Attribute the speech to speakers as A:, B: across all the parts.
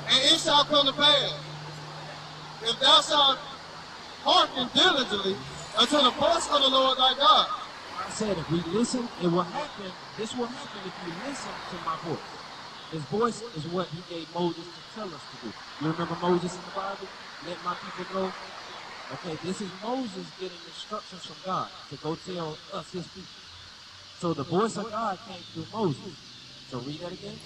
A: And it shall come to pass, if thou shalt hearken diligently unto the voice of the Lord thy God.
B: I said if we listen, it will happen. This will happen if you listen to my voice. His voice is what he gave Moses to tell us to do. You remember Moses in the Bible? Let my people go. Okay, this is Moses getting instructions from God to go tell us, his people. So the voice of God came through Moses. So read that again.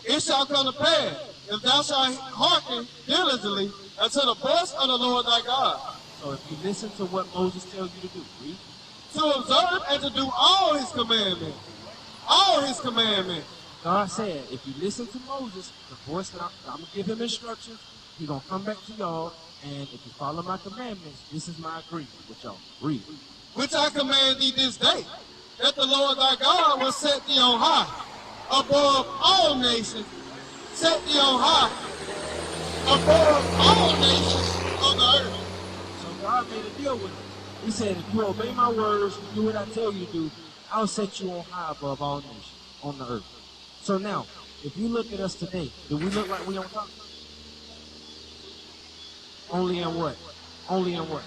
A: It shall come to pass, if thou shalt hearken diligently unto the voice of the Lord thy God.
B: So if you listen to what Moses tells you to do, read.
A: To observe and to do all his commandments. All his commandments.
B: God said, if you listen to Moses, the voice that I'm going to give him instructions, he's going to come back to y'all, and if you follow my commandments, this is my agreement with y'all. Read.
A: Which I command thee this day, that the Lord thy God will set thee on high, above all nations, set thee on high, above all nations on the earth.
B: So God made a deal with him. He said, if you obey my words, do what I tell you to do, I'll set you on high above all nations on the earth. So now, if you look at us today, do we look like we on top? Only in what? Only in what?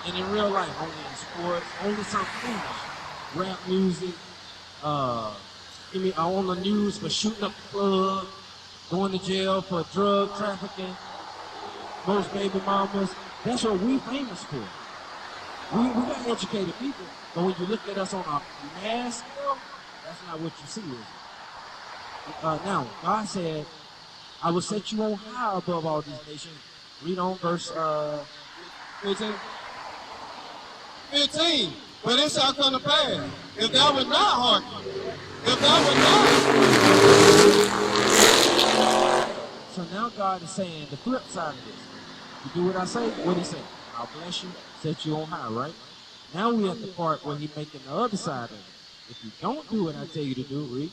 B: And in real life, only in sports, only something foolish. Rap music, on the news for shooting up the club, going to jail for drug trafficking, most baby mamas. That's what we famous for. We got educated people, but when you look at us on a mass scale, that's not what you see. Is it? Now, God said, I will set you on high above all these nations. Read on verse
A: 15. But it shall come to pass, if thou wilt not hearken, if thou wilt not.
B: So now God is saying the flip side of this. You do what I say, what he say? I'll bless you, set you on high, right? Now we at the part where he's making the other side of it. If you don't do what I tell you to do, read.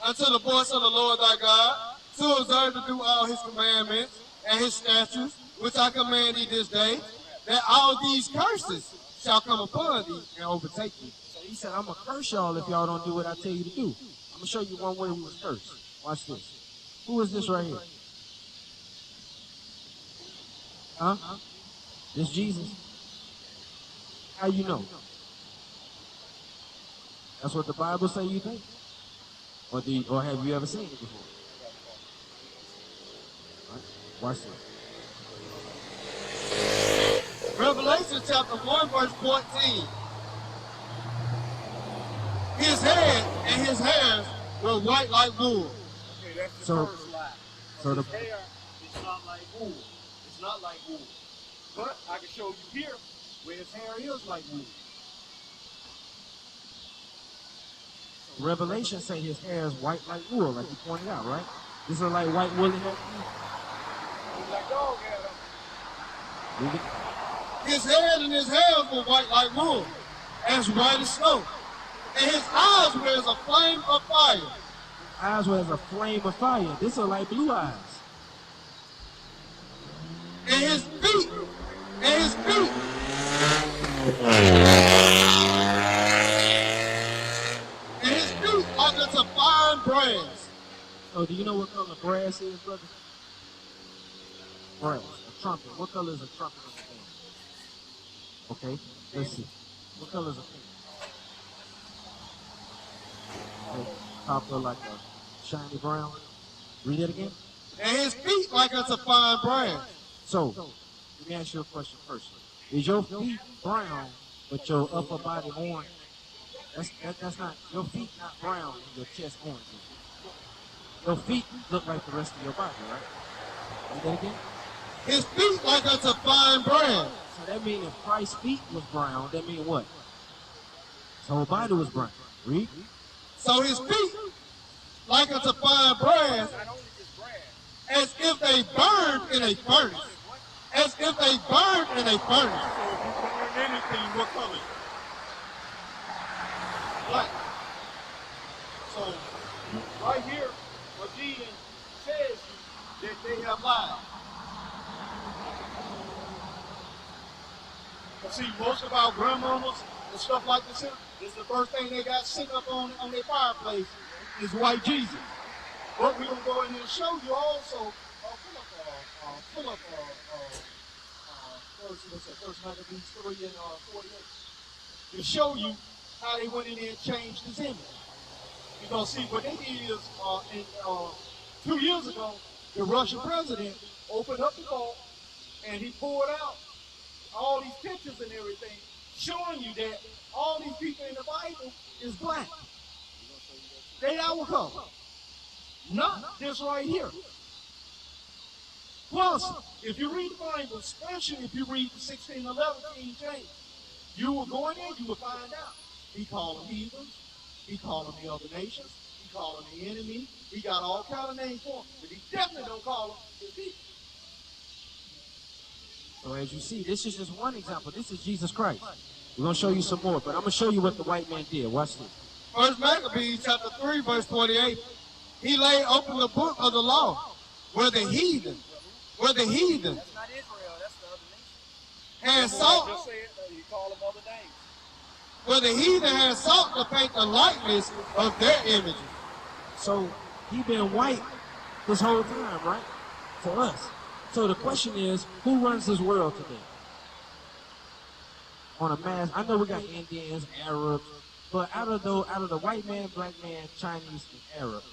A: Unto the voice of the Lord thy God, to observe to do all his commandments and his statutes, which I command thee this day, that all these curses shall come upon thee and overtake thee.
B: So he said, I'm going to curse y'all if y'all don't do what I tell you to do. I'm going to show you one way we was cursed. Watch this. Who is this right here? Huh? This Jesus. How you know? That's what the Bible say you think? Or have you ever seen it before? Right. Watch this.
A: Revelation chapter 1 verse 14. His head and his hairs were white like wool.
C: Okay, that's the first lie.
B: So
C: his hair is not like wool. It's not like wool. But I can show you here where his hair is like wool.
B: Revelation say his hair is white like wool, like you pointed out, right? This is like white woolly hair.
C: He's like dog hair.
A: His head and his hairs were white like wool, as white as snow. And his eyes were as a flame of fire.
B: Eyes were as a flame of fire. This are like blue eyes.
A: And his feet, like unto fine brass.
B: Oh, do you know what color brass is, brother? Brass, a trumpet. What color is a trumpet in the band? Okay, let's see. What color is a pin? Okay, copper like a shiny brown. Read it again.
A: And his feet like unto fine brass.
B: So, let me ask you a question first. Is your feet brown, but your upper body orange? That's not, your feet not brown and your chest orange. Your feet look like the rest of your body, right? Read that again.
A: His feet like unto fine brass.
B: So that means if Christ's feet was brown, that means what? His whole body was brown. Read.
A: So his feet like unto fine brass, as if they burned in a furnace. As if they burned in a furnace.
C: So if you burn anything, what color?
A: Black.
C: So right here, again, says that they have lied. But see, most of our grandmamas and stuff like this is the first thing they got sitting up on their fireplace is white Jesus. But we're going to go in here and show you also, pull up First Maccabees 3 and 48, to show you how they went in there and changed his image. Because see, what they did is, 2 years ago, the Russian president opened up the vault and he poured out all these pictures and everything, showing you that all these people in the Bible is black. They our color. Not this right here. Plus, if you read the Bible, especially if you read the 1611 King James, you will go in there, you will find out. He called them heathens. He called them the other nations. He called them the enemy. He got all kind of names for them. But he definitely don't call them his people.
B: So as you see, this is just one example. This is Jesus Christ. We're going to show you some more, but I'm going to show you what the white man did. Watch this.
A: First Maccabees chapter 3, verse 28. He laid open the book of the law, where the heathen,
C: That's not Israel, that's the other nation.
A: had sought,
C: Just said that he called them other names.
A: where the heathen had sought to paint the likeness of their images.
B: So he been white this whole time, right? For us. So the question is, who runs this world today? On a mass, I know we got Indians, Arabs, but out of the white man, black man, Chinese, and Arab,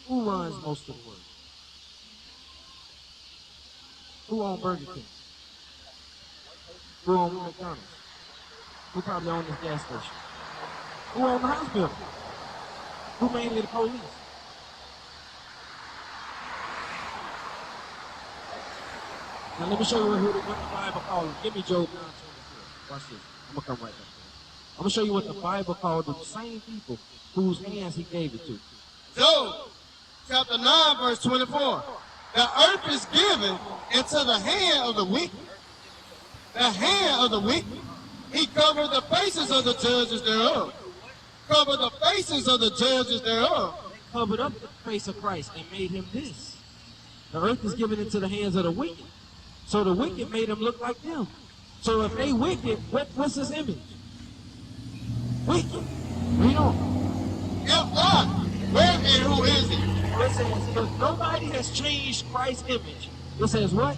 B: who runs most of the world? Who owns Burger King? Who owns McDonald's? Who probably owns this gas station? Who owns the hospital? Who mainly the police? Now let me show you what the Bible calls them. Give me Job 9:24. Watch this. I'm gonna come right back. I'm gonna show you what the Bible called the same people whose hands he gave it to.
A: Job chapter 9, verse 24. The earth is given into the hand of the wicked. The hand of the wicked. He covered the faces of the judges thereof. Covered the faces of the judges thereof.
B: Covered up the face of Christ and made him this. The earth is given into the hands of the wicked. So the wicked made him look like them. So if they wicked, what's his image? Wicked. Read on.
A: If not, where and who is he?
B: It says, if nobody has changed Christ's image, it says what?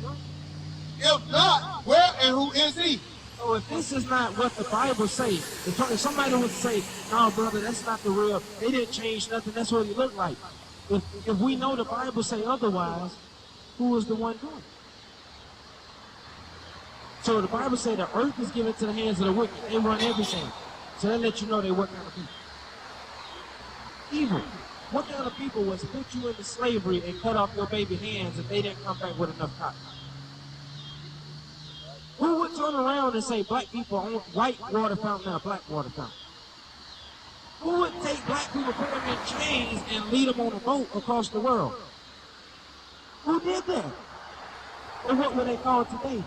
A: If not, where and who is he?
B: So if this is not what the Bible says, if somebody would say, no, brother, that's not the real, they didn't change nothing, that's what he looked like. If we know the Bible say otherwise, who is the one doing it? So the Bible says the earth is given to the hands of the wicked. They run everything. So that lets you know they what kind of people. Evil. What kind of people was put you into slavery and cut off your baby hands if they didn't come back with enough cotton? Who would turn around and say black people own white water fountain now, black water fountain? Who would take black people, put them in chains, and lead them on a boat across the world? Who did that? And what were they called today?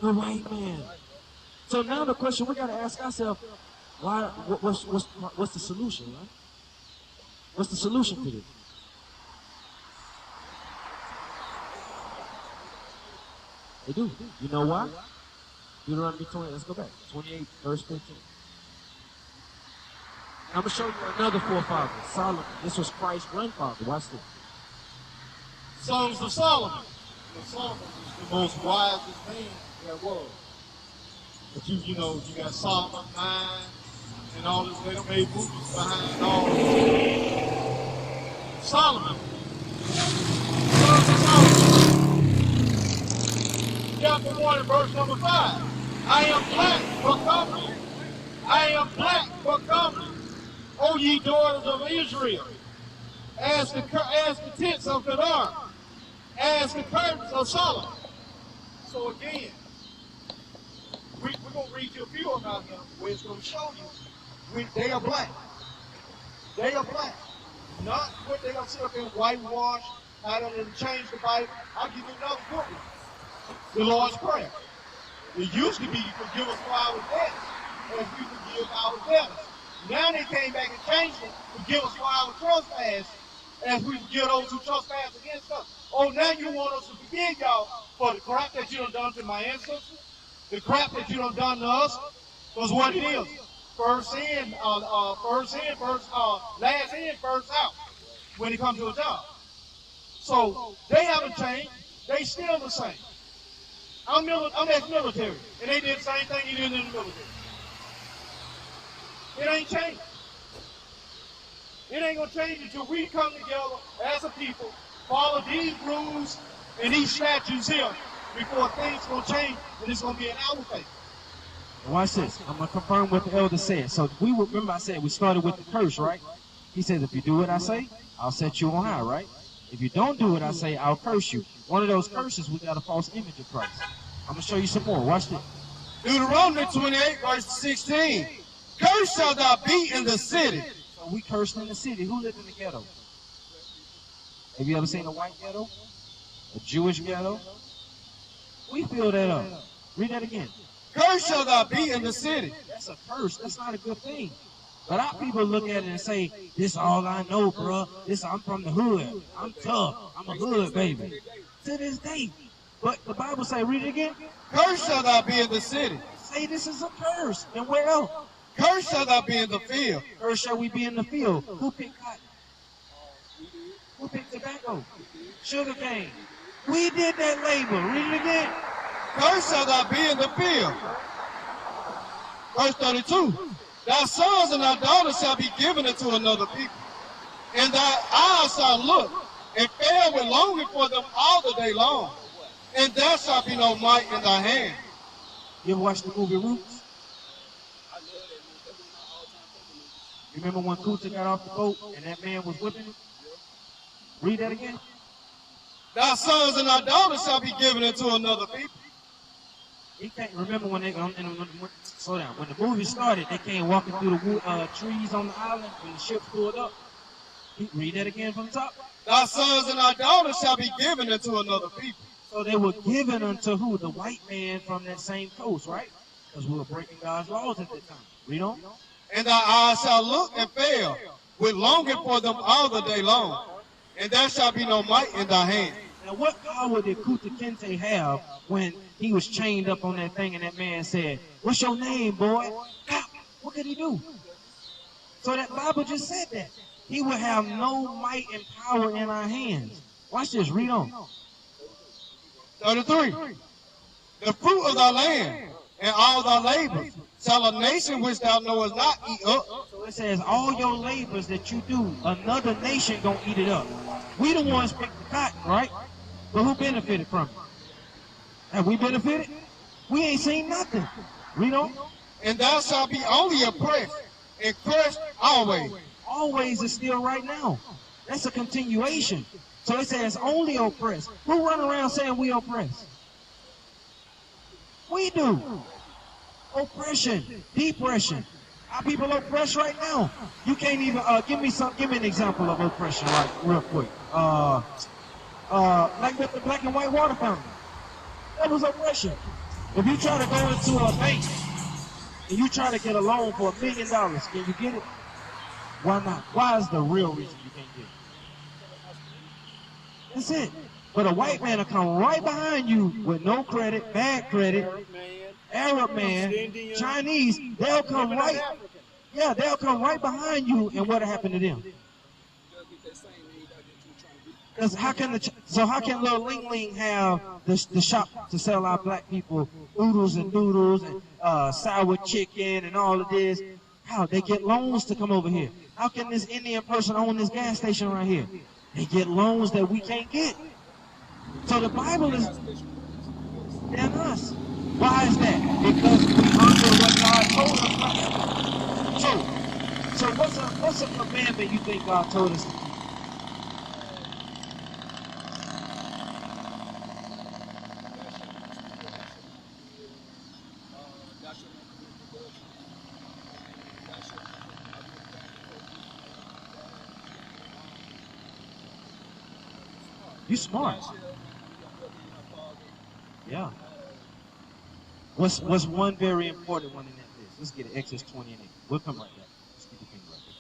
B: The white man. So now the question we got to ask ourselves, why? What's the solution, right? What's the solution to this? They do. You know why? Deuteronomy 20. Let's go back. 28, verse 15. I'm going to show you another forefather, Solomon. This was Christ's grandfather. Watch this.
A: Songs of Solomon. Solomon was the most wisest man there was. But you know, you got Solomon 9 and all this, they made movies behind all this. Solomon. Songs of Solomon. Chapter 1 and verse number 5. I am black for company. I am black for company. O ye daughters of Israel, as the tents of Kedar, as the curtains of Solomon.
C: So again, we're going to read you a few about them where it's going to show you they are black. They are black. Not what they're going to sit up and whitewash, how they're going to change the Bible. I'll give you another book. The Lord's Prayer. It used to be you forgive us for our debts as we forgive our debtors. Now they came back and changed it, forgive us for our trespass as we forgive those who trespass against us. Oh, now you want us to forgive y'all for the crap that you done to my ancestors, the crap that you done to us, because what it is, first in, last in, first out when it comes to a job. So they haven't changed. They still the same. I'm ex-military, and they did the same thing he did in the military. It ain't changed. It ain't gonna change until we come together as a people, follow these rules and these statutes here before things gonna change, and it's gonna be in our favor.
B: Watch this. I'm going to confirm what the elder said. So remember I said we started with the curse, right? He says, if you do what I say, I'll set you on high, right? If you don't do what I say, I'll curse you. One of those curses, we got a false image of Christ. I'm going to show you some more. Watch this.
A: Deuteronomy 28, verse 16. Cursed shall thou be in the city.
B: So we cursed in the city. Who lived in the ghetto? Have you ever seen a white ghetto? A Jewish ghetto? We fill that up. Read that again.
A: Cursed shall thou be in the city.
B: That's a curse. That's not a good thing. But our people look at it and say, this all I know, bro. I'm from the hood. I'm tough. I'm a hood baby. To this day. But the Bible say, read it again.
A: Cursed shall thou be in the city.
B: Say this is a curse. And where else?
A: Cursed shall thou be in the field.
B: Cursed shall we be in the field. Who picked cotton? Who picked tobacco? Sugar cane. We did that labor. Read it again.
A: Cursed shall thou be in the field. Verse 32. Thy sons and thy daughters shall be given unto another people, and thy eyes shall look, and fail with longing for them all the day long, and there shall be no might in thy hand.
B: You ever watched the movie Roots? You remember when Kuta got off the boat and that man was whipping him? Read that again.
A: Thy sons and thy daughters shall be given unto another people.
B: He can't remember when slow down. When the movie started, they came walking through the trees on the island when the ship pulled up. Read that again from the top.
A: Thy sons and thy daughters shall be given unto another people.
B: So they were given unto who? The white man from that same coast, right? Because we were breaking God's laws at that time. Read on.
A: And thy eyes shall look and fail, with longing for them all the day long, and there shall be no might in thy hand.
B: Now, what power did Kuta Kinte have when he was chained up on that thing and that man said, what's your name, boy? What could he do? So that Bible just said that. He would have no might and power in our hands. Watch this, read on.
A: 33. The fruit of thy land and all thy labors shall a nation which thou knowest not eat up.
B: So it says all your labors that you do, another nation gonna eat it up. We the ones picked the cotton, right? But who benefited from it? Have we benefited? We ain't seen nothing. Read on.
A: And thou shalt be only oppressed and crushed always.
B: Always is still right now. That's a continuation. So it says only oppressed. Who run around saying we oppressed? We do. Oppression, depression. Our people oppressed right now. You can't even give me an example of oppression, right? Real quick. Like with the black and white water fountain. That was oppression. If you try to go into a bank and you try to get a loan for $1 million, can you get it? Why not? Why is the real reason you can't get it? That's it. But a white man will come right behind you with no credit, bad credit, Arab man, Chinese, they'll come right, yeah, they'll come right behind you, and what'll happen to them? Because how can little Ling Ling have the shop to sell our black people oodles and noodles and sour chicken and all of this? How? They get loans to come over here. How can this Indian person own this gas station right here? They get loans that we can't get. So the Bible is than us. Why is that? Because we under what God told us. So what's a commandment you think God told us to keep? You smart. Yeah. What's one very important one in that list? Let's get it. Exodus 20 and 8. We'll come right back. Let's keep the finger right there.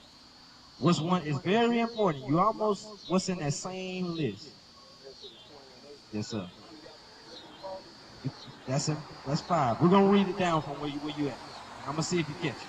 B: What's one is very important. You almost what's in that same list? Yes, sir. That's 5. We're gonna read it down from where you at. I'm gonna see if you catch it.